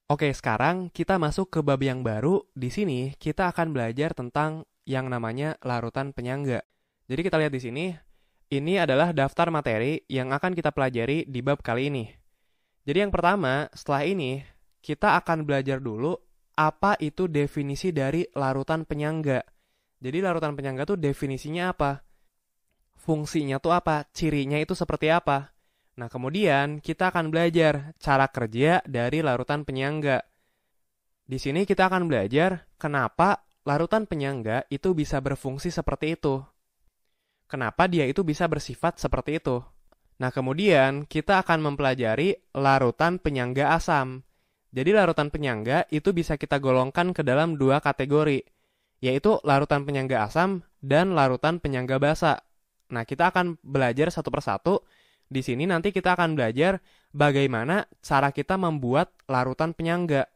Oke, sekarang kita masuk ke bab yang baru. Di sini kita akan belajar tentang yang namanya larutan penyangga. Jadi kita lihat di sini, ini adalah daftar materi yang akan kita pelajari di bab kali ini. Jadi yang pertama, setelah ini kita akan belajar dulu apa itu definisi dari larutan penyangga. Jadi larutan penyangga tuh definisinya apa? Fungsinya tuh apa? Cirinya itu seperti apa? Nah, kemudian kita akan belajar cara kerja dari larutan penyangga. Di sini kita akan belajar kenapa larutan penyangga itu bisa berfungsi seperti itu. Kenapa dia itu bisa bersifat seperti itu. Nah, kemudian kita akan mempelajari larutan penyangga asam. Jadi larutan penyangga itu bisa kita golongkan ke dalam dua kategori, yaitu larutan penyangga asam dan larutan penyangga basa. Nah, kita akan belajar satu persatu. Di sini nanti kita akan belajar bagaimana cara kita membuat larutan penyangga.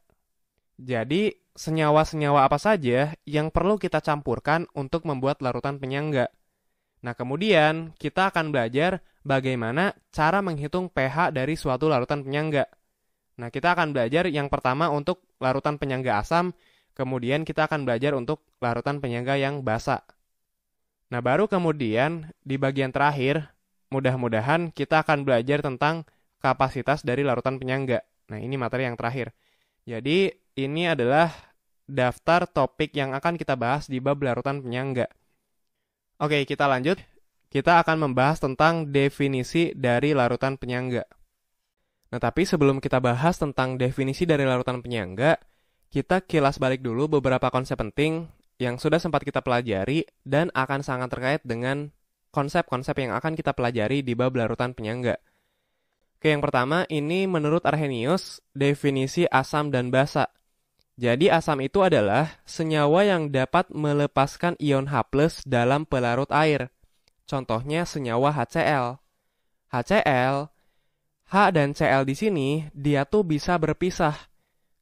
Jadi, senyawa-senyawa apa saja yang perlu kita campurkan untuk membuat larutan penyangga. Nah, kemudian kita akan belajar bagaimana cara menghitung pH dari suatu larutan penyangga. Nah, kita akan belajar yang pertama untuk larutan penyangga asam, kemudian kita akan belajar untuk larutan penyangga yang basa. Nah, baru kemudian di bagian terakhir, mudah-mudahan kita akan belajar tentang kapasitas dari larutan penyangga. Nah, ini materi yang terakhir. Jadi, ini adalah daftar topik yang akan kita bahas di bab larutan penyangga. Oke, kita lanjut. Kita akan membahas tentang definisi dari larutan penyangga. Nah, tapi sebelum kita bahas tentang definisi dari larutan penyangga, kita kilas balik dulu beberapa konsep penting yang sudah sempat kita pelajari dan akan sangat terkait dengan konsep-konsep yang akan kita pelajari di bab larutan penyangga. Oke, yang pertama, ini menurut Arrhenius, definisi asam dan basa. Jadi asam itu adalah senyawa yang dapat melepaskan ion H+ dalam pelarut air. Contohnya senyawa HCl. HCl, H dan Cl di sini, dia tuh bisa berpisah.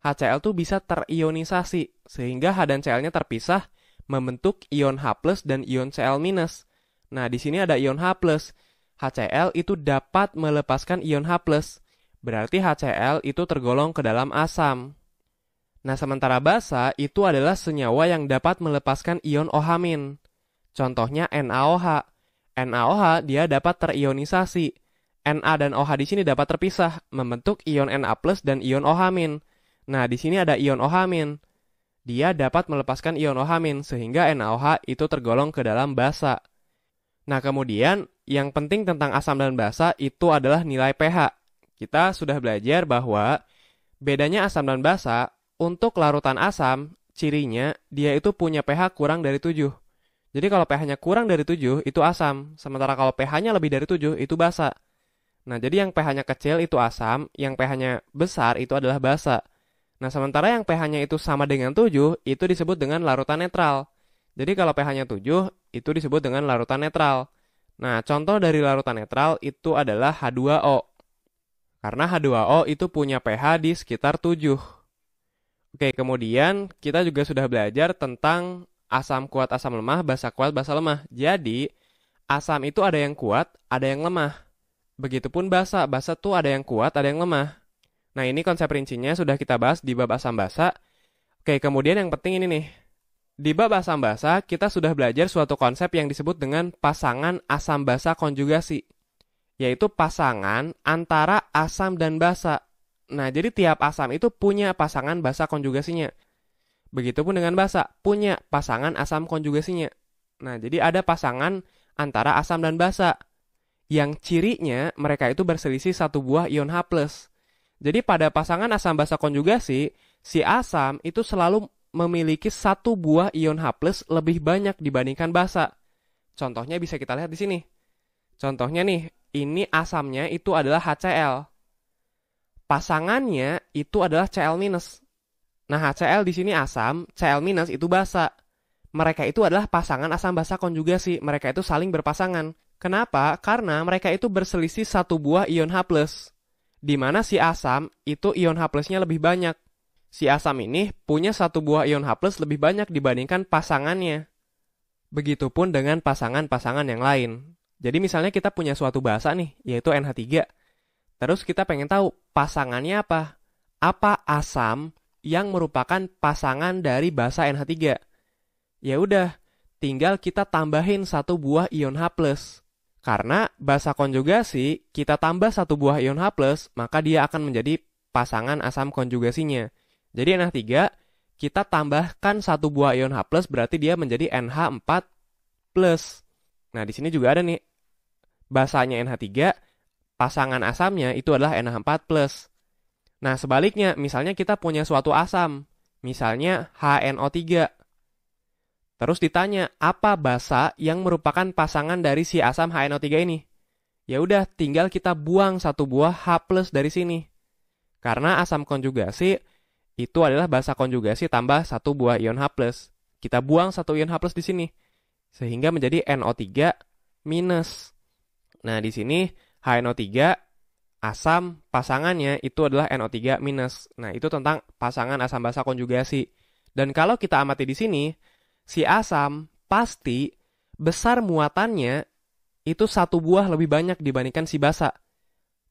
HCl tuh bisa terionisasi, sehingga H dan Cl-nya terpisah, membentuk ion H+ dan ion Cl-. Nah, di sini ada ion H+. HCl itu dapat melepaskan ion H+. Berarti HCl itu tergolong ke dalam asam. Nah, sementara basa itu adalah senyawa yang dapat melepaskan ion OH-. Contohnya NaOH. NaOH dia dapat terionisasi. Na dan OH di sini dapat terpisah, membentuk ion Na+ dan ion OH-. Nah, di sini ada ion OH-. Dia dapat melepaskan ion OH- sehingga NaOH itu tergolong ke dalam basa. Nah, kemudian yang penting tentang asam dan basa itu adalah nilai pH. Kita sudah belajar bahwa bedanya asam dan basa, untuk larutan asam, cirinya dia itu punya pH kurang dari 7. Jadi kalau pH-nya kurang dari 7 itu asam, sementara kalau pH-nya lebih dari 7 itu basa. Nah, jadi yang pH-nya kecil itu asam, yang pH-nya besar itu adalah basa. Nah, sementara yang pH-nya itu sama dengan 7, itu disebut dengan larutan netral. Jadi kalau pH-nya 7, itu disebut dengan larutan netral. Nah, contoh dari larutan netral itu adalah H2O. Karena H2O itu punya pH di sekitar 7. Oke, kemudian kita juga sudah belajar tentang asam kuat, asam lemah, basa kuat, basa lemah. Jadi, asam itu ada yang kuat, ada yang lemah. Begitupun basa, basa tuh ada yang kuat, ada yang lemah. Nah, ini konsep rincinya sudah kita bahas di bab asam basa. Oke, kemudian yang penting ini nih. Di bab asam basa, kita sudah belajar suatu konsep yang disebut dengan pasangan asam basa konjugasi, yaitu pasangan antara asam dan basa. Nah, jadi tiap asam itu punya pasangan basa konjugasinya. Begitupun dengan basa, punya pasangan asam konjugasinya. Nah, jadi ada pasangan antara asam dan basa, yang cirinya mereka itu berselisih satu buah ion H+. Jadi pada pasangan asam basa konjugasi, si asam itu selalu memiliki satu buah ion H+ lebih banyak dibandingkan basa. Contohnya bisa kita lihat di sini. Contohnya nih, ini asamnya itu adalah HCl. Pasangannya itu adalah Cl-. Nah, HCl di sini asam, Cl- itu basa. Mereka itu adalah pasangan asam basa konjugasi. Mereka itu saling berpasangan. Kenapa? Karena mereka itu berselisih satu buah ion H+. Di mana si asam itu ion H+-nya lebih banyak. Si asam ini punya satu buah ion H+ lebih banyak dibandingkan pasangannya. Begitupun dengan pasangan-pasangan yang lain. Jadi misalnya kita punya suatu basa nih, yaitu NH3. Terus kita pengen tahu pasangannya apa? apa asam yang merupakan pasangan dari basa NH3. Ya udah, tinggal kita tambahin satu buah ion H+. Karena basa konjugasi, kita tambah satu buah ion H+, maka dia akan menjadi pasangan asam konjugasinya. Jadi NH3, kita tambahkan satu buah ion H+, berarti dia menjadi NH4+. Nah, di sini juga ada nih, basanya NH3, pasangan asamnya itu adalah NH4+. Nah, sebaliknya, misalnya kita punya suatu asam, misalnya HNO3. Terus ditanya, apa basa yang merupakan pasangan dari si asam HNO3 ini? Ya udah, tinggal kita buang satu buah H+ dari sini. Karena asam konjugasi itu adalah basa konjugasi tambah satu buah ion H+. Kita buang satu ion H+ di sini. Sehingga menjadi NO3-. Nah, di sini HNO3 asam pasangannya itu adalah NO3-. Nah, itu tentang pasangan asam basa konjugasi. Dan kalau kita amati di sini, si asam pasti besar muatannya itu satu buah lebih banyak dibandingkan si basa.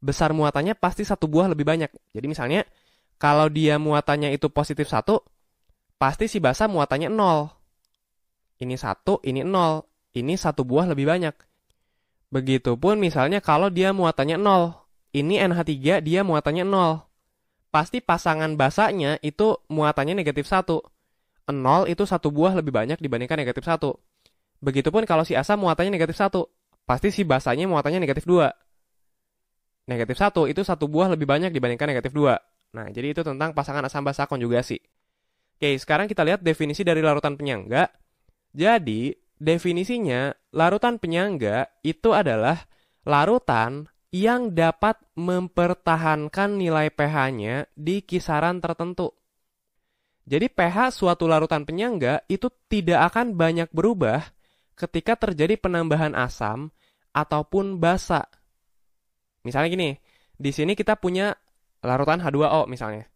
Besar muatannya pasti satu buah lebih banyak. Jadi misalnya, kalau dia muatannya itu positif 1, pasti si basa muatannya 0. Ini 1, ini 0. Ini satu buah lebih banyak. Begitupun misalnya kalau dia muatannya 0. Ini NH3, dia muatannya 0. Pasti pasangan basanya itu muatannya negatif 1. 0 itu satu buah lebih banyak dibandingkan negatif 1. Begitupun kalau si asam muatannya negatif 1, pasti si basanya muatannya negatif 2. Negatif 1 itu satu buah lebih banyak dibandingkan negatif 2. Nah, jadi itu tentang pasangan asam basa konjugasi. Oke, sekarang kita lihat definisi dari larutan penyangga. Jadi, definisinya larutan penyangga itu adalah larutan yang dapat mempertahankan nilai pH-nya di kisaran tertentu. Jadi pH suatu larutan penyangga itu tidak akan banyak berubah ketika terjadi penambahan asam ataupun basa. Misalnya gini, di sini kita punya larutan H2O misalnya.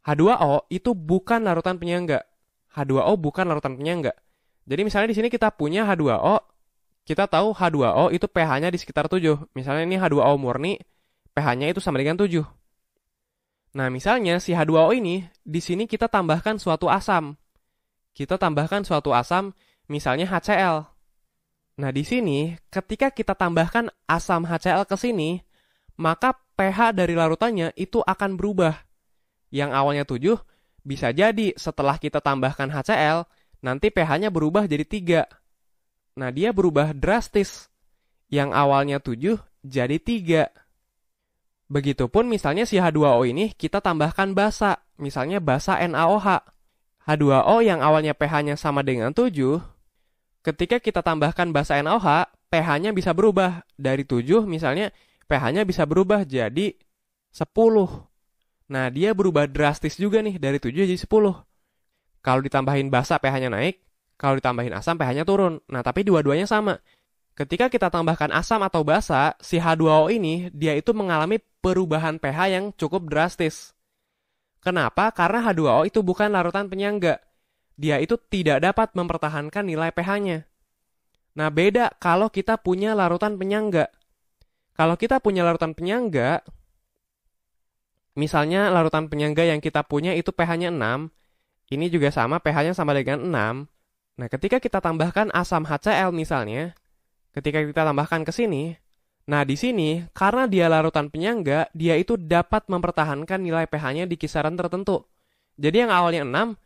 H2O itu bukan larutan penyangga. H2O bukan larutan penyangga. Jadi misalnya di sini kita punya H2O, kita tahu H2O itu pH-nya di sekitar 7. Misalnya ini H2O murni, pH-nya itu sama dengan 7. Nah, misalnya si H2O ini, di sini kita tambahkan suatu asam. Kita tambahkan suatu asam, misalnya HCl. Nah, di sini, ketika kita tambahkan asam HCl ke sini, maka pH dari larutannya itu akan berubah. Yang awalnya 7, bisa jadi setelah kita tambahkan HCl, nanti pH-nya berubah jadi 3. Nah, dia berubah drastis. Yang awalnya 7, jadi 3. Begitupun misalnya si H2O ini kita tambahkan basa, misalnya basa NaOH. H2O yang awalnya pH-nya sama dengan 7, ketika kita tambahkan basa NaOH, pH-nya bisa berubah. Dari 7 misalnya pH-nya bisa berubah jadi 10. Nah, dia berubah drastis juga nih, dari 7 jadi 10. Kalau ditambahin basa pH-nya naik, kalau ditambahin asam pH-nya turun. Nah, tapi dua-duanya sama. Ketika kita tambahkan asam atau basa, si H2O ini dia itu mengalami perubahan pH yang cukup drastis. Kenapa? Karena H2O itu bukan larutan penyangga. Dia itu tidak dapat mempertahankan nilai pH-nya. Nah, beda kalau kita punya larutan penyangga. Kalau kita punya larutan penyangga, misalnya larutan penyangga yang kita punya itu pH-nya 6, ini juga sama, pH-nya sama dengan 6. Nah, ketika kita tambahkan asam HCl misalnya, ketika kita tambahkan ke sini, nah di sini, karena dia larutan penyangga, dia itu dapat mempertahankan nilai pH-nya di kisaran tertentu. Jadi yang awalnya 6,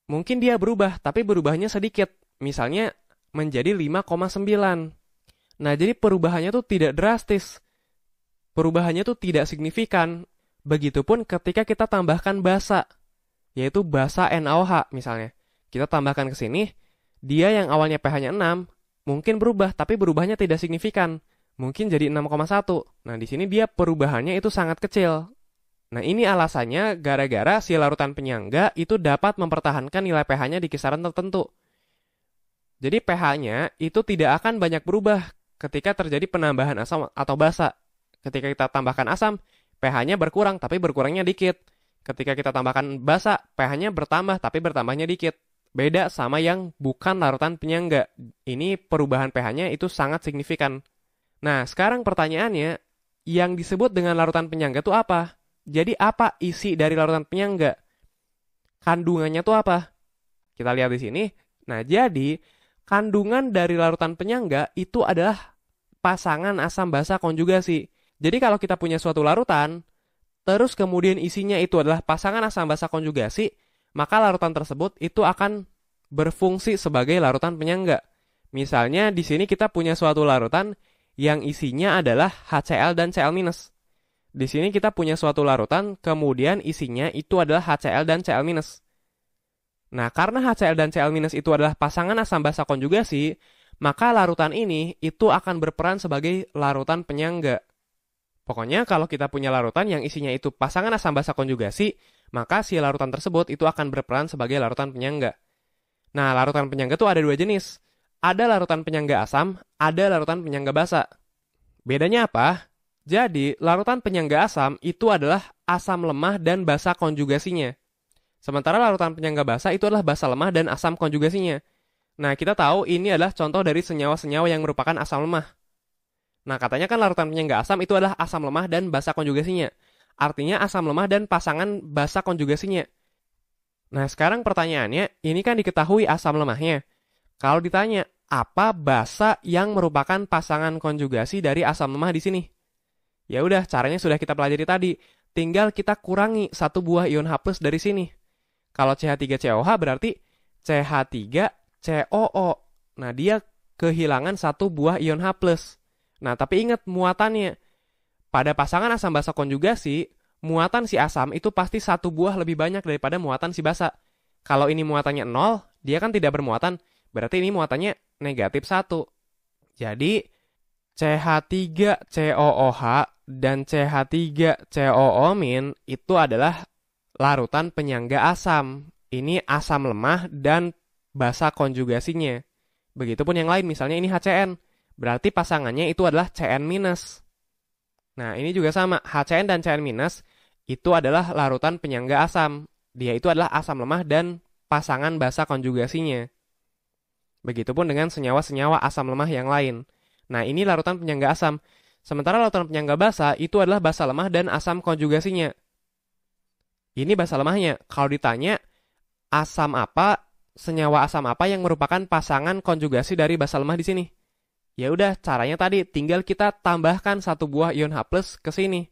mungkin dia berubah, tapi berubahnya sedikit. Misalnya menjadi 5,9. Nah, jadi perubahannya tuh tidak drastis. Perubahannya tuh tidak signifikan. Begitupun ketika kita tambahkan basa, yaitu basa NaOH misalnya. Kita tambahkan ke sini, dia yang awalnya pH-nya 6, mungkin berubah, tapi berubahnya tidak signifikan. Mungkin jadi 6,1. Nah, di sini dia perubahannya itu sangat kecil. Nah, ini alasannya gara-gara si larutan penyangga itu dapat mempertahankan nilai pH-nya di kisaran tertentu. Jadi pH-nya itu tidak akan banyak berubah ketika terjadi penambahan asam atau basa. Ketika kita tambahkan asam, pH-nya berkurang, tapi berkurangnya dikit. Ketika kita tambahkan basa, pH-nya bertambah, tapi bertambahnya dikit. Beda sama yang bukan larutan penyangga. Ini perubahan pH-nya itu sangat signifikan. Nah, sekarang pertanyaannya, yang disebut dengan larutan penyangga itu apa? Jadi apa isi dari larutan penyangga? Kandungannya tuh apa? Kita lihat di sini. Nah, jadi kandungan dari larutan penyangga itu adalah pasangan asam basa konjugasi. Jadi kalau kita punya suatu larutan, terus kemudian isinya itu adalah pasangan asam basa konjugasi, maka larutan tersebut itu akan berfungsi sebagai larutan penyangga. Misalnya di sini kita punya suatu larutan yang isinya adalah HCl dan Cl-. Di sini kita punya suatu larutan, kemudian isinya itu adalah HCl dan Cl-. Nah, karena HCl dan Cl- itu adalah pasangan asam basa konjugasi, maka larutan ini itu akan berperan sebagai larutan penyangga. Pokoknya kalau kita punya larutan yang isinya itu pasangan asam basa konjugasi, maka si larutan tersebut itu akan berperan sebagai larutan penyangga. Nah, larutan penyangga itu ada dua jenis. Ada larutan penyangga asam, ada larutan penyangga basa. Bedanya apa? Jadi, larutan penyangga asam itu adalah asam lemah dan basa konjugasinya. Sementara larutan penyangga basa itu adalah basa lemah dan asam konjugasinya. Nah, kita tahu ini adalah contoh dari senyawa-senyawa yang merupakan asam lemah. Nah, katanya kan larutan penyangga asam itu adalah asam lemah dan basa konjugasinya. Artinya asam lemah dan pasangan basa konjugasinya. Nah, sekarang pertanyaannya, ini kan diketahui asam lemahnya. Kalau ditanya, apa basa yang merupakan pasangan konjugasi dari asam lemah di sini? Ya udah, caranya sudah kita pelajari tadi. Tinggal kita kurangi satu buah ion H+ dari sini. Kalau CH3COH berarti CH3COO. Nah, dia kehilangan satu buah ion H+. Nah, tapi ingat muatannya. Pada pasangan asam basa konjugasi, muatan si asam itu pasti satu buah lebih banyak daripada muatan si basa. Kalau ini muatannya 0, dia kan tidak bermuatan. Berarti ini muatannya negatif 1. Jadi, CH3COOH dan CH3COO- itu adalah larutan penyangga asam. Ini asam lemah dan basa konjugasinya. Begitupun yang lain, misalnya ini HCN. Berarti pasangannya itu adalah CN-. Nah, ini juga sama. HCN dan CN- itu adalah larutan penyangga asam. Dia itu adalah asam lemah dan pasangan basa konjugasinya. Begitupun dengan senyawa-senyawa asam lemah yang lain. Nah, ini larutan penyangga asam. Sementara larutan penyangga basa itu adalah basa lemah dan asam konjugasinya. Ini basa lemahnya. Kalau ditanya, asam apa, senyawa asam apa yang merupakan pasangan konjugasi dari basa lemah di sini? Ya udah, caranya tadi tinggal kita tambahkan satu buah ion H+ ke sini.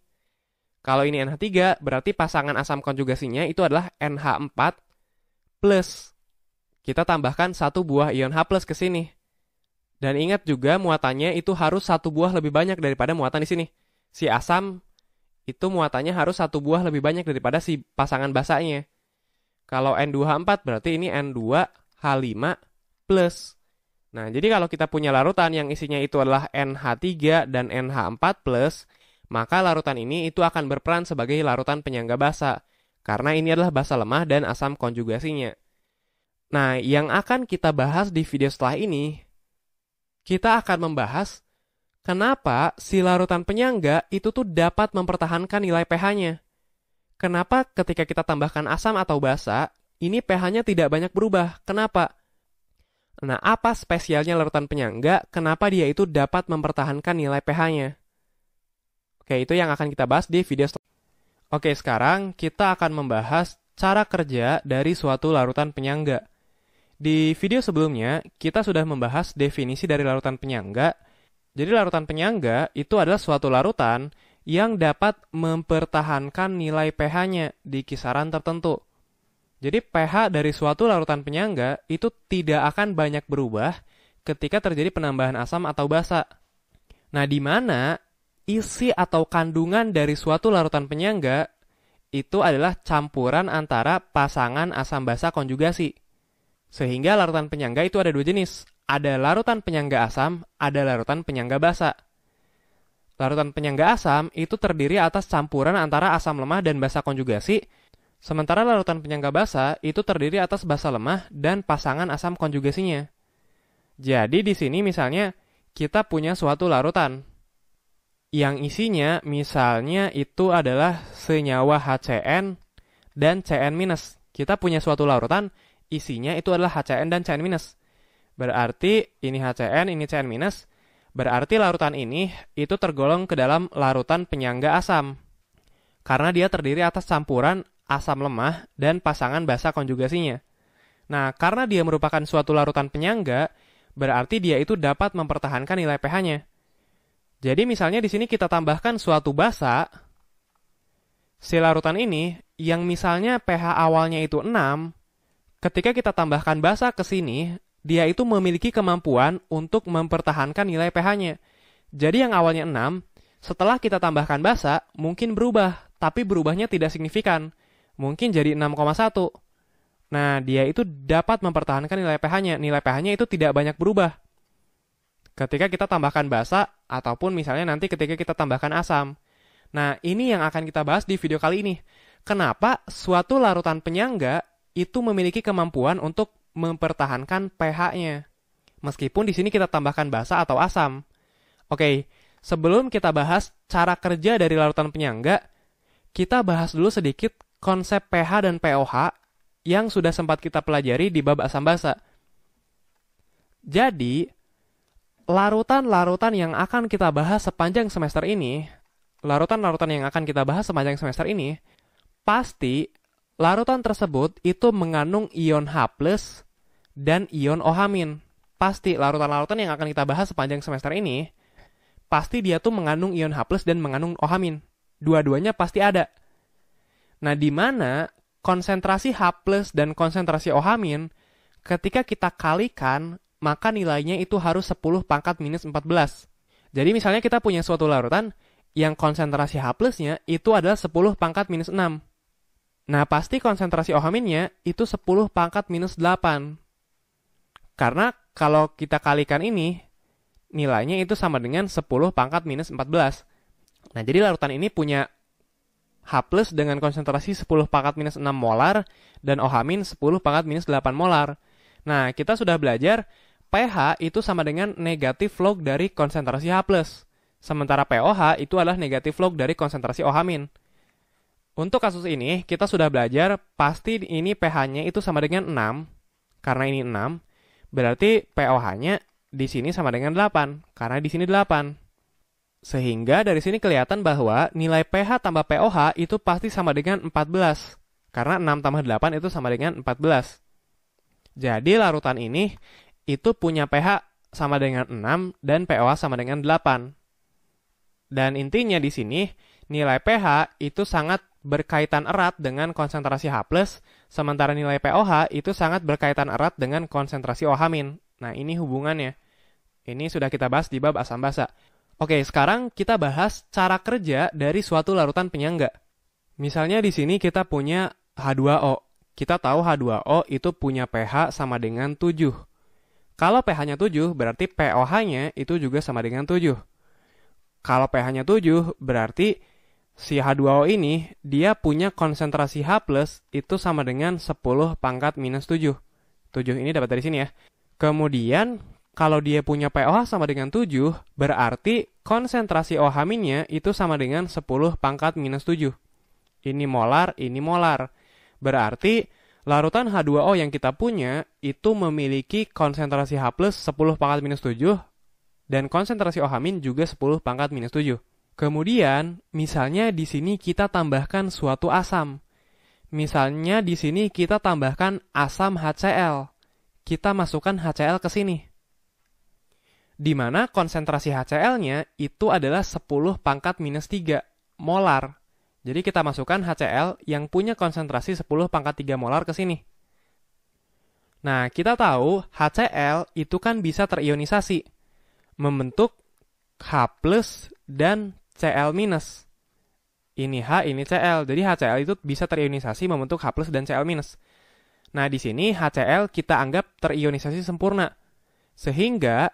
Kalau ini NH3, berarti pasangan asam konjugasinya itu adalah NH4+. Kita tambahkan satu buah ion H+ ke sini. Dan ingat juga muatannya itu harus satu buah lebih banyak daripada muatan di sini. Si asam itu muatannya harus satu buah lebih banyak daripada si pasangan basanya. Kalau N2H4 berarti ini N2H5+. Nah, jadi kalau kita punya larutan yang isinya itu adalah NH3 dan NH4+, maka larutan ini itu akan berperan sebagai larutan penyangga basa. Karena ini adalah basa lemah dan asam konjugasinya. Nah, yang akan kita bahas di video setelah ini, kita akan membahas kenapa si larutan penyangga itu tuh dapat mempertahankan nilai pH-nya. Kenapa ketika kita tambahkan asam atau basa, ini pH-nya tidak banyak berubah. Kenapa? Nah, apa spesialnya larutan penyangga? Kenapa dia itu dapat mempertahankan nilai pH-nya? Oke, itu yang akan kita bahas di video selanjutnya. Oke, sekarang kita akan membahas cara kerja dari suatu larutan penyangga. Di video sebelumnya, kita sudah membahas definisi dari larutan penyangga. Jadi larutan penyangga itu adalah suatu larutan yang dapat mempertahankan nilai pH-nya di kisaran tertentu. Jadi pH dari suatu larutan penyangga itu tidak akan banyak berubah ketika terjadi penambahan asam atau basa. Nah, di mana isi atau kandungan dari suatu larutan penyangga itu adalah campuran antara pasangan asam basa konjugasi. Sehingga larutan penyangga itu ada dua jenis. Ada larutan penyangga asam, ada larutan penyangga basa. Larutan penyangga asam itu terdiri atas campuran antara asam lemah dan basa konjugasi, sementara larutan penyangga basa itu terdiri atas basa lemah dan pasangan asam konjugasinya. Jadi di sini misalnya kita punya suatu larutan yang isinya misalnya itu adalah senyawa HCN dan CN-. Kita punya suatu larutan isinya itu adalah HCN dan CN-. Berarti ini HCN, ini CN-. Berarti larutan ini itu tergolong ke dalam larutan penyangga asam. karena dia terdiri atas campuran asam lemah dan pasangan basa konjugasinya. Nah, karena dia merupakan suatu larutan penyangga, berarti dia itu dapat mempertahankan nilai pH-nya. Jadi misalnya di sini kita tambahkan suatu basa, si larutan ini yang misalnya pH awalnya itu 6, ketika kita tambahkan basa ke sini, dia itu memiliki kemampuan untuk mempertahankan nilai pH-nya. Jadi yang awalnya 6, setelah kita tambahkan basa, mungkin berubah, tapi berubahnya tidak signifikan. Mungkin jadi 6,1. Nah, dia itu dapat mempertahankan nilai pH-nya. Nilai pH-nya itu tidak banyak berubah ketika kita tambahkan basa, ataupun misalnya nanti ketika kita tambahkan asam. Nah, ini yang akan kita bahas di video kali ini. Kenapa suatu larutan penyangga itu memiliki kemampuan untuk mempertahankan pH-nya, meskipun di sini kita tambahkan basa atau asam. Oke, sebelum kita bahas cara kerja dari larutan penyangga, kita bahas dulu sedikit konsep pH dan pOH yang sudah sempat kita pelajari di bab asam basa. Jadi, larutan-larutan yang akan kita bahas sepanjang semester ini, pasti larutan tersebut itu mengandung ion H+ dan ion OH-. Pasti larutan-larutan yang akan kita bahas sepanjang semester ini, pasti dia tuh mengandung ion H+ dan mengandung OH-. Dua-duanya pasti ada. Nah, di mana konsentrasi H+ dan konsentrasi OH- ketika kita kalikan, maka nilainya itu harus 10 pangkat minus 14. Jadi misalnya kita punya suatu larutan yang konsentrasi H+-nya itu adalah 10 pangkat minus 6. Nah, pasti konsentrasi OH-nya itu 10 pangkat minus 8. Karena kalau kita kalikan ini, nilainya itu sama dengan 10 pangkat minus 14. Nah, jadi larutan ini punya H+ dengan konsentrasi 10 pangkat minus 6 molar dan OH- 10 pangkat minus 8 molar. Nah, kita sudah belajar pH itu sama dengan negatif log dari konsentrasi H+. Sementara pOH itu adalah negatif log dari konsentrasi OH-. Untuk kasus ini, kita sudah belajar pasti ini pH-nya itu sama dengan 6. Karena ini 6, berarti pOH-nya di sini sama dengan 8. Karena di sini 8. Sehingga dari sini kelihatan bahwa nilai pH tambah pOH itu pasti sama dengan 14. Karena 6 tambah 8 itu sama dengan 14. Jadi larutan ini itu punya pH sama dengan 6 dan pOH sama dengan 8. Dan intinya di sini, nilai pH itu sangat berkaitan erat dengan konsentrasi H+, sementara nilai pOH itu sangat berkaitan erat dengan konsentrasi OH-. Nah, ini hubungannya. Ini sudah kita bahas di bab asam basa. Oke, sekarang kita bahas cara kerja dari suatu larutan penyangga. Misalnya di sini kita punya H2O. Kita tahu H2O itu punya pH sama dengan 7. Kalau pH-nya 7, berarti pOH-nya itu juga sama dengan 7. Kalau pH-nya 7, berarti si H2O ini, dia punya konsentrasi H+ itu sama dengan 10 pangkat minus 7. 7 ini dapat dari sini ya. Kemudian, kalau dia punya pOH sama dengan 7, berarti konsentrasi OH-nya itu sama dengan 10 pangkat minus 7. Ini molar, ini molar. Berarti, larutan H2O yang kita punya itu memiliki konsentrasi H+ 10 pangkat minus 7 dan konsentrasi OH- juga 10 pangkat minus 7. Kemudian, misalnya di sini kita tambahkan suatu asam. Misalnya di sini kita tambahkan asam HCl. Kita masukkan HCl ke sini. Di mana konsentrasi HCl-nya itu adalah 10 pangkat minus 3 molar. Jadi kita masukkan HCl yang punya konsentrasi 10 pangkat 3 molar ke sini. Nah, kita tahu HCl itu kan bisa terionisasi, membentuk H+ dan Cl-. Ini H, ini Cl. Jadi HCl itu bisa terionisasi membentuk H+ dan Cl-. Nah, di sini HCl kita anggap terionisasi sempurna. Sehingga,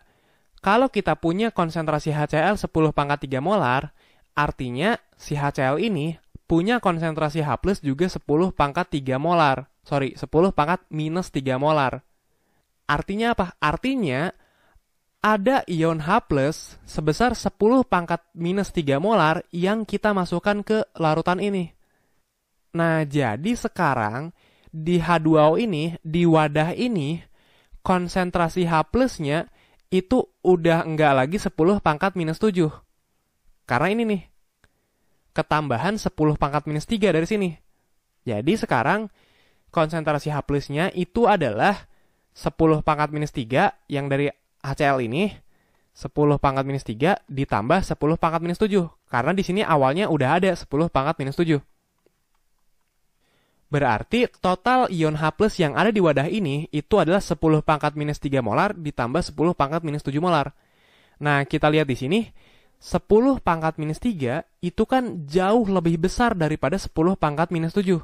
kalau kita punya konsentrasi HCl 10 pangkat 3 molar, artinya si HCl ini punya konsentrasi H+ juga 10 pangkat 3 molar. 10 pangkat minus 3 molar. Artinya apa? Artinya, ada ion H+ sebesar 10 pangkat minus 3 molar yang kita masukkan ke larutan ini. Nah, jadi sekarang di H2O ini, di wadah ini, konsentrasi H+-nya itu udah enggak lagi 10 pangkat minus 7. Karena ini nih. ketambahan 10 pangkat minus 3 dari sini. Jadi sekarang konsentrasi H+-nya itu adalah 10 pangkat minus 3 yang dari HCl ini, 10 pangkat minus 3 ditambah 10 pangkat minus 7. Karena di sini awalnya udah ada 10 pangkat minus 7. Berarti total ion H+ yang ada di wadah ini itu adalah 10 pangkat minus 3 molar ditambah 10 pangkat minus 7 molar. Nah, kita lihat di sini, 10 pangkat minus 3 itu kan jauh lebih besar daripada 10 pangkat minus 7.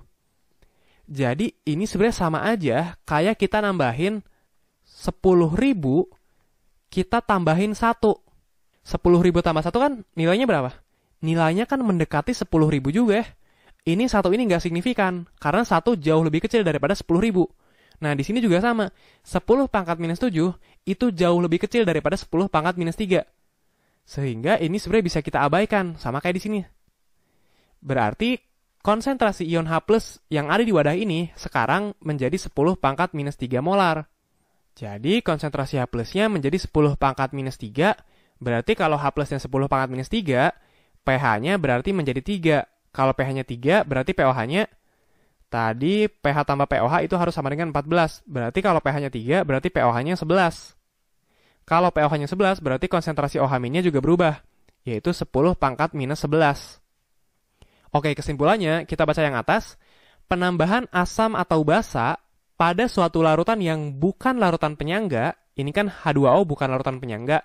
Jadi, ini sebenarnya sama aja kayak kita nambahin 10.000, kita tambahin 1. 10.000 tambah 1 kan nilainya berapa? Nilainya kan mendekati 10.000 juga ya. Ini 1 ini nggak signifikan, karena 1 jauh lebih kecil daripada 10.000. Nah, di sini juga sama. 10 pangkat minus 7 itu jauh lebih kecil daripada 10 pangkat minus 3. Sehingga ini sebenarnya bisa kita abaikan, sama kayak di sini. Berarti konsentrasi ion H+ yang ada di wadah ini sekarang menjadi 10 pangkat minus 3 molar. Jadi konsentrasi H+-nya menjadi 10 pangkat minus 3, berarti kalau H+-nya 10 pangkat minus 3, pH-nya berarti menjadi 3. Kalau pH-nya 3, berarti pOH-nya, tadi pH tambah pOH itu harus sama dengan 14. Berarti kalau pH-nya 3, berarti pOH-nya 11. Kalau pOH-nya 11, berarti konsentrasi OH-nya juga berubah, yaitu 10 pangkat minus 11. Oke, kesimpulannya, kita baca yang atas. Penambahan asam atau basa pada suatu larutan yang bukan larutan penyangga, ini kan H2O bukan larutan penyangga.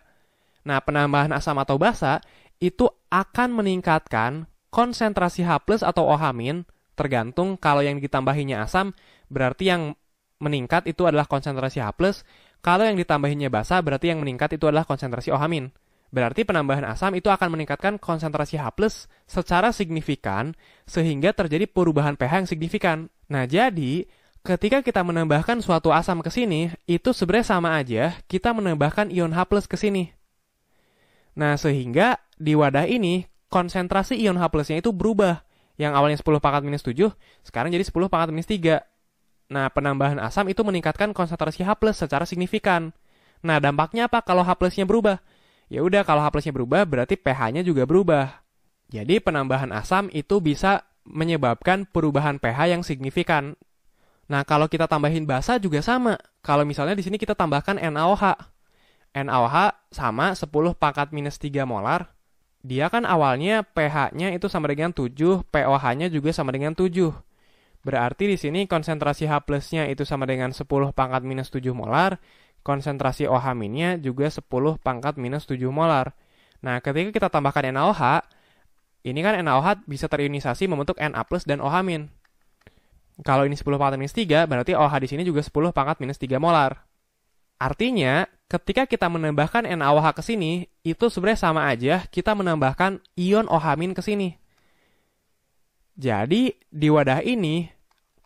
Nah, penambahan asam atau basa itu akan meningkatkan konsentrasi H+ atau OH-, tergantung kalau yang ditambahinya asam, berarti yang meningkat itu adalah konsentrasi H+, kalau yang ditambahinya basa, berarti yang meningkat itu adalah konsentrasi OH-. Berarti penambahan asam itu akan meningkatkan konsentrasi H+ secara signifikan, sehingga terjadi perubahan pH yang signifikan. Nah, jadi ketika kita menambahkan suatu asam ke sini, itu sebenarnya sama aja kita menambahkan ion H+ ke sini. Nah, sehingga di wadah ini, konsentrasi ion H+-nya itu berubah. Yang awalnya 10 pangkat minus 7, sekarang jadi 10 pangkat minus 3. Nah, penambahan asam itu meningkatkan konsentrasi H+ secara signifikan. Nah, dampaknya apa kalau H+-nya berubah? Ya udah, kalau H+-nya berubah, berarti pH-nya juga berubah. Jadi, penambahan asam itu bisa menyebabkan perubahan pH yang signifikan. Nah, kalau kita tambahin basa juga sama. Kalau misalnya di sini kita tambahkan NaOH. NaOH sama 10 pangkat minus 3 molar. Dia kan awalnya pH-nya itu sama dengan 7, pOH-nya juga sama dengan 7. Berarti di sini konsentrasi H+-nya itu sama dengan 10 pangkat minus 7 molar, konsentrasi OH-nya juga 10 pangkat minus 7 molar. Nah, ketika kita tambahkan NaOH, ini kan NaOH bisa terionisasi membentuk Na+ dan OH-. Kalau ini 10 pangkat minus 3, berarti OH di sini juga 10 pangkat minus 3 molar. Artinya, ketika kita menambahkan NaOH ke sini, itu sebenarnya sama aja kita menambahkan ion OH- ke sini. Jadi, di wadah ini,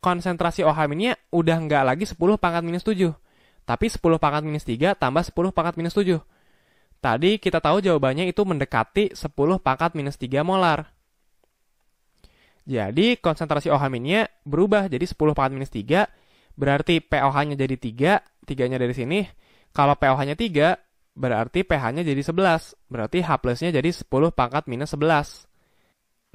konsentrasi OH-nya udah nggak lagi 10 pangkat minus 7, tapi 10 pangkat minus 3 tambah 10 pangkat minus 7. Tadi kita tahu jawabannya itu mendekati 10 pangkat minus 3 molar. Jadi, konsentrasi OH-nya berubah jadi 10 pangkat minus 3, berarti pOH-nya jadi 3, 3-nya dari sini. Kalau pOH-nya 3, berarti pH-nya jadi 11, berarti H+-nya jadi 10 pangkat minus 11.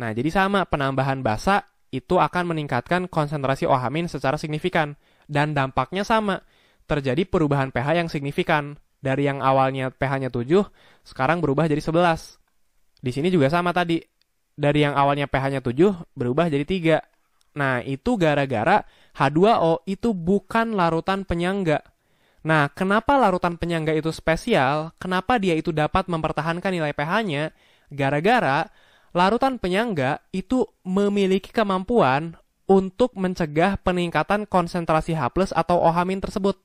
Nah, jadi sama, penambahan basa itu akan meningkatkan konsentrasi OH- secara signifikan. Dan dampaknya sama, terjadi perubahan pH yang signifikan. Dari yang awalnya pH-nya 7, sekarang berubah jadi 11. Di sini juga sama tadi. Dari yang awalnya pH-nya 7, berubah jadi 3. Nah, itu gara-gara H2O itu bukan larutan penyangga. Nah, kenapa larutan penyangga itu spesial? Kenapa dia itu dapat mempertahankan nilai pH-nya? Gara-gara larutan penyangga itu memiliki kemampuan untuk mencegah peningkatan konsentrasi H+ atau OH- tersebut.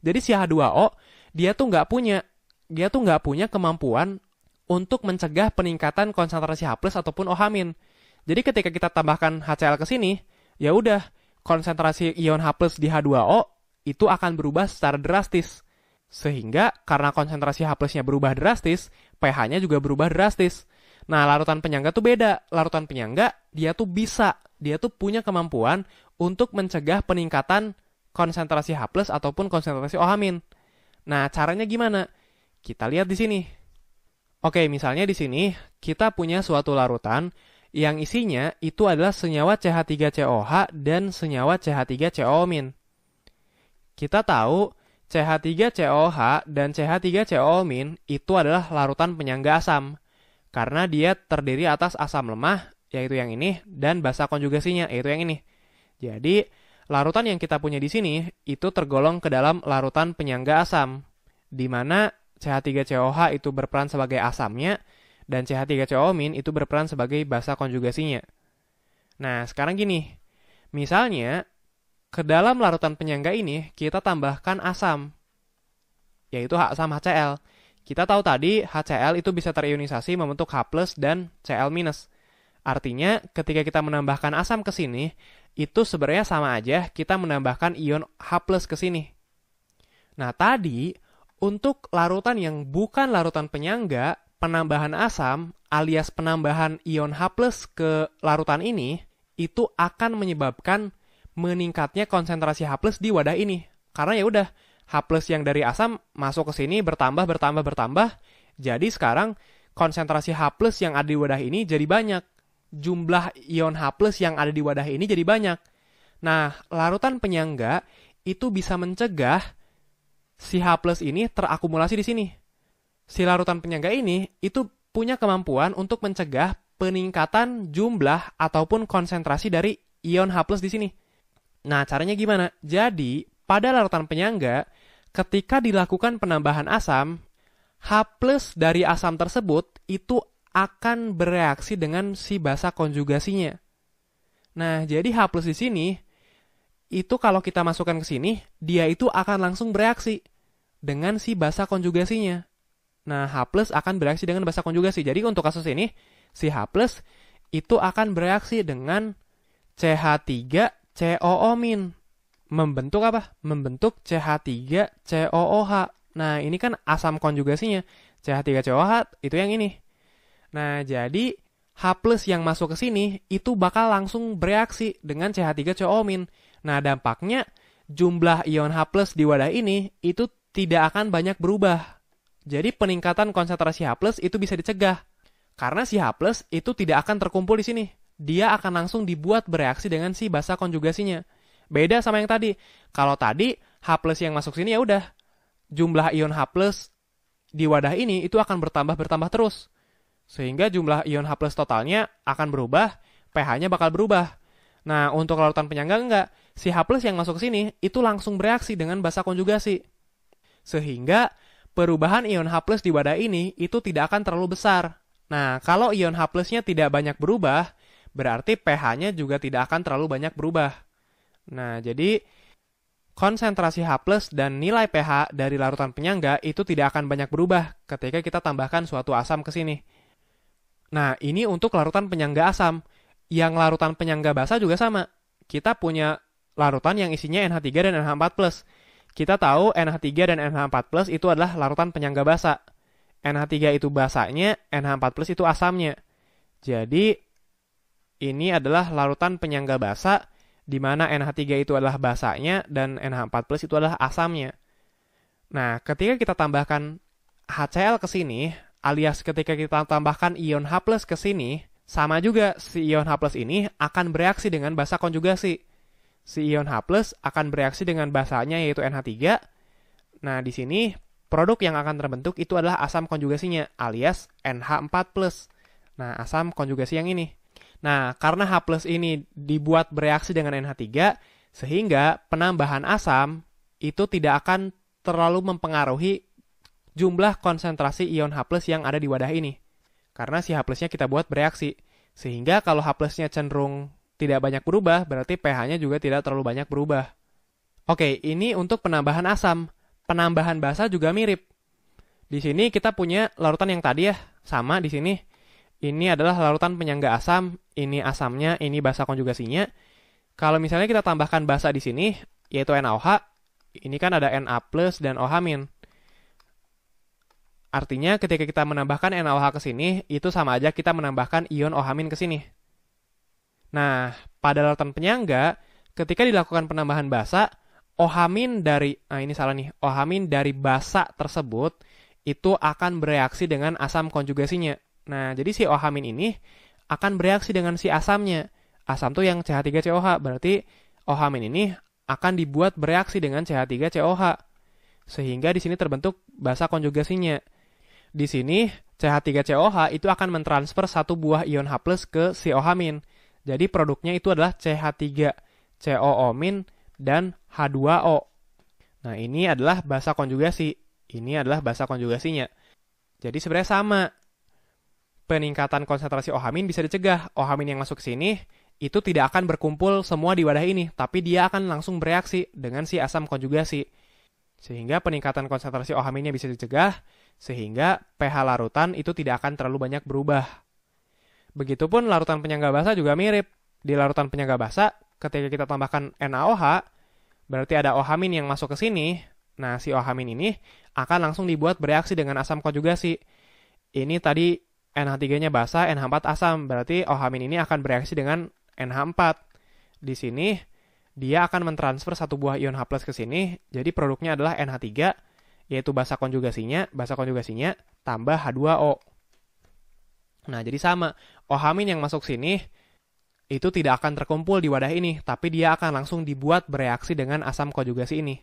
Jadi si H2O, dia tuh nggak punya kemampuan untuk mencegah peningkatan konsentrasi H+ ataupun OH-. Jadi ketika kita tambahkan HCl ke sini, ya udah, konsentrasi ion H+ di H2O itu akan berubah secara drastis. Sehingga karena konsentrasi H+-nya berubah drastis, pH-nya juga berubah drastis. Nah, larutan penyangga tuh beda. Larutan penyangga, dia tuh punya kemampuan untuk mencegah peningkatan konsentrasi H+ ataupun konsentrasi OH-. Nah, caranya gimana? Kita lihat di sini. Oke, misalnya di sini kita punya suatu larutan yang isinya itu adalah senyawa CH3COH dan senyawa CH3COO-. Kita tahu CH3COH dan CH3COO- itu adalah larutan penyangga asam, karena dia terdiri atas asam lemah, yaitu yang ini, dan basa konjugasinya, yaitu yang ini. Jadi, larutan yang kita punya di sini itu tergolong ke dalam larutan penyangga asam, di mana CH3COH itu berperan sebagai asamnya, dan CH3COO- itu berperan sebagai basa konjugasinya. Nah, sekarang gini, misalnya, ke dalam larutan penyangga ini, kita tambahkan asam, yaitu asam HCl. Kita tahu tadi, HCl itu bisa terionisasi membentuk H+ dan Cl-. Artinya, ketika kita menambahkan asam ke sini, itu sebenarnya sama aja kita menambahkan ion H+ ke sini. Nah, tadi, untuk larutan yang bukan larutan penyangga, penambahan asam alias penambahan ion H+ ke larutan ini, itu akan menyebabkan meningkatnya konsentrasi H+ di wadah ini. Karena ya udah, H+ yang dari asam masuk ke sini bertambah. Jadi sekarang konsentrasi H+ yang ada di wadah ini jadi banyak. Jumlah ion H+ yang ada di wadah ini jadi banyak. Nah, larutan penyangga itu bisa mencegah si H+ ini terakumulasi di sini. Si larutan penyangga ini itu punya kemampuan untuk mencegah peningkatan jumlah ataupun konsentrasi dari ion H+ di sini. Nah, caranya gimana? Jadi, pada larutan penyangga, ketika dilakukan penambahan asam, H+ dari asam tersebut itu akan bereaksi dengan si basa konjugasinya. Nah, jadi H+ di sini, itu kalau kita masukkan ke sini, dia itu akan langsung bereaksi dengan si basa konjugasinya. Nah, H+ akan bereaksi dengan basa konjugasi. Jadi, untuk kasus ini, si H+ itu akan bereaksi dengan CH3COO-. Membentuk apa? Membentuk CH3COOH. Nah, ini kan asam konjugasinya. CH3COOH itu yang ini. Nah, jadi H+ yang masuk ke sini itu bakal langsung bereaksi dengan CH3COO-. Nah, dampaknya jumlah ion H+ di wadah ini itu tidak akan banyak berubah. Jadi peningkatan konsentrasi H+ itu bisa dicegah. Karena si H+ itu tidak akan terkumpul di sini. Dia akan langsung dibuat bereaksi dengan si basa konjugasinya. Beda sama yang tadi. Kalau tadi H+ yang masuk sini ya udah, jumlah ion H+ di wadah ini itu akan bertambah terus. Sehingga jumlah ion H+ totalnya akan berubah, pH-nya bakal berubah. Nah, untuk larutan penyangga enggak. Si H+ yang masuk ke sini itu langsung bereaksi dengan basa konjugasi. Sehingga perubahan ion H+ di wadah ini itu tidak akan terlalu besar. Nah, kalau ion H+-nya tidak banyak berubah, berarti pH-nya juga tidak akan terlalu banyak berubah. Nah, jadi konsentrasi H+ dan nilai pH dari larutan penyangga itu tidak akan banyak berubah ketika kita tambahkan suatu asam ke sini. Nah, ini untuk larutan penyangga asam. Yang larutan penyangga basa juga sama. Kita punya larutan yang isinya NH3 dan NH4+. Kita tahu NH3 dan NH4+ itu adalah larutan penyangga basa. NH3 itu basanya, NH4+ itu asamnya. Jadi, ini adalah larutan penyangga basa, di mana NH3 itu adalah basanya dan NH4+ itu adalah asamnya. Nah, ketika kita tambahkan HCl ke sini, alias ketika kita tambahkan ion H+ ke sini, sama juga si ion H+ ini akan bereaksi dengan basa konjugasi. Si ion H+ akan bereaksi dengan basanya yaitu NH3. Nah, di sini produk yang akan terbentuk itu adalah asam konjugasinya alias NH4+. Nah, asam konjugasi yang ini. Nah, karena H+ ini dibuat bereaksi dengan NH3, sehingga penambahan asam itu tidak akan terlalu mempengaruhi jumlah konsentrasi ion H+ yang ada di wadah ini. Karena si H+-nya kita buat bereaksi. Sehingga kalau H+-nya cenderung tidak banyak berubah, berarti pH-nya juga tidak terlalu banyak berubah. Oke, ini untuk penambahan asam. Penambahan basa juga mirip. Di sini kita punya larutan yang tadi ya, sama di sini. Ini adalah larutan penyangga asam, ini asamnya, ini basa konjugasinya. Kalau misalnya kita tambahkan basa di sini, yaitu NaOH, ini kan ada Na+ dan OH-. Artinya ketika kita menambahkan NaOH ke sini, itu sama aja kita menambahkan ion OH- ke sini. Nah, pada larutan penyangga, ketika dilakukan penambahan basa, OH- dari, OH- dari basa tersebut, itu akan bereaksi dengan asam konjugasinya. Nah, jadi si OH- ini akan bereaksi dengan si asamnya. Asam tuh yang CH3COH, berarti OH- ini akan dibuat bereaksi dengan CH3COH. Sehingga di sini terbentuk basa konjugasinya. Di sini CH3COH itu akan mentransfer satu buah ion H+ ke si OH-. Jadi produknya itu adalah CH3COO- dan H2O. Nah, ini adalah basa konjugasi. Ini adalah basa konjugasinya. Jadi sebenarnya sama. Peningkatan konsentrasi OH- bisa dicegah. OH- yang masuk ke sini itu tidak akan berkumpul semua di wadah ini, tapi dia akan langsung bereaksi dengan si asam konjugasi. Sehingga peningkatan konsentrasi OH- bisa dicegah, sehingga pH larutan itu tidak akan terlalu banyak berubah. Begitupun larutan penyangga basa juga mirip. Di larutan penyangga basa, ketika kita tambahkan NaOH, berarti ada OH- yang masuk ke sini. Nah, si OH- ini akan langsung dibuat bereaksi dengan asam konjugasi. Ini tadi NH3-nya basa, NH4 asam. Berarti OH- ini akan bereaksi dengan NH4. Di sini, dia akan mentransfer satu buah ion H+ ke sini. Jadi produknya adalah NH3, yaitu basa konjugasinya tambah H2O. Nah, jadi sama. OH- yang masuk sini itu tidak akan terkumpul di wadah ini, tapi dia akan langsung dibuat bereaksi dengan asam konjugasi ini.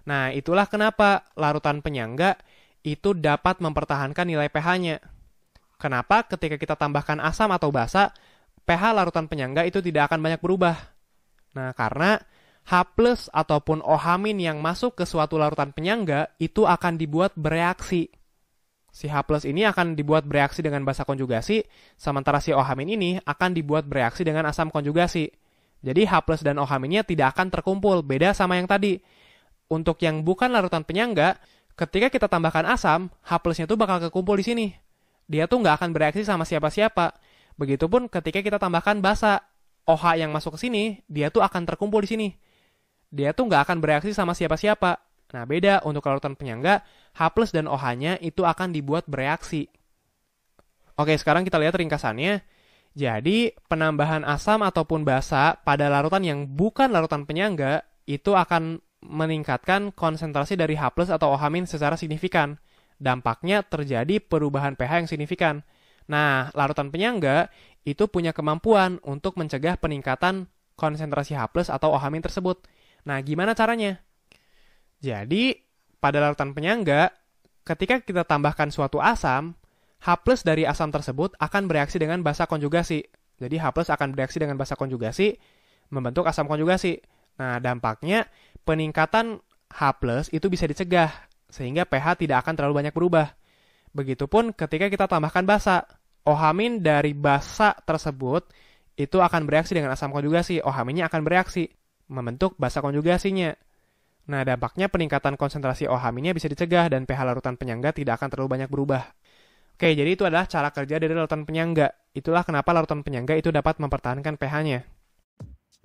Nah, itulah kenapa larutan penyangga itu dapat mempertahankan nilai pH-nya. Kenapa ketika kita tambahkan asam atau basa, pH larutan penyangga itu tidak akan banyak berubah. Nah, karena H+ ataupun OH- yang masuk ke suatu larutan penyangga itu akan dibuat bereaksi. Si H+ ini akan dibuat bereaksi dengan basa konjugasi, sementara si OH- ini akan dibuat bereaksi dengan asam konjugasi. Jadi H+ dan OH- tidak akan terkumpul, beda sama yang tadi. Untuk yang bukan larutan penyangga, ketika kita tambahkan asam, H+-nya tuh bakal kekumpul di sini. Dia tuh nggak akan bereaksi sama siapa-siapa. Begitupun ketika kita tambahkan basa, OH yang masuk ke sini, dia tuh akan terkumpul di sini. Dia tuh nggak akan bereaksi sama siapa-siapa. Nah, beda untuk larutan penyangga, H+ dan OH-nya itu akan dibuat bereaksi. Oke, sekarang kita lihat ringkasannya. Jadi, penambahan asam ataupun basa pada larutan yang bukan larutan penyangga itu akan meningkatkan konsentrasi dari H+ atau OH- secara signifikan. Dampaknya terjadi perubahan pH yang signifikan. Nah, larutan penyangga itu punya kemampuan untuk mencegah peningkatan konsentrasi H+ atau OH- tersebut. Nah, gimana caranya? Jadi, pada larutan penyangga, ketika kita tambahkan suatu asam, H+ dari asam tersebut akan bereaksi dengan basa konjugasi. Jadi, H+ akan bereaksi dengan basa konjugasi, membentuk asam konjugasi. Nah, dampaknya peningkatan H+ itu bisa dicegah, sehingga pH tidak akan terlalu banyak berubah. Begitupun ketika kita tambahkan basa, OH- dari basa tersebut itu akan bereaksi dengan asam konjugasi. OH- akan bereaksi, membentuk basa konjugasinya. Nah, dampaknya peningkatan konsentrasi OH- bisa dicegah dan pH larutan penyangga tidak akan terlalu banyak berubah. Oke, jadi itu adalah cara kerja dari larutan penyangga. Itulah kenapa larutan penyangga itu dapat mempertahankan pH-nya.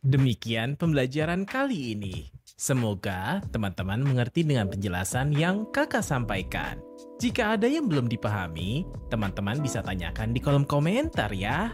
Demikian pembelajaran kali ini. Semoga teman-teman mengerti dengan penjelasan yang kakak sampaikan. Jika ada yang belum dipahami, teman-teman bisa tanyakan di kolom komentar ya.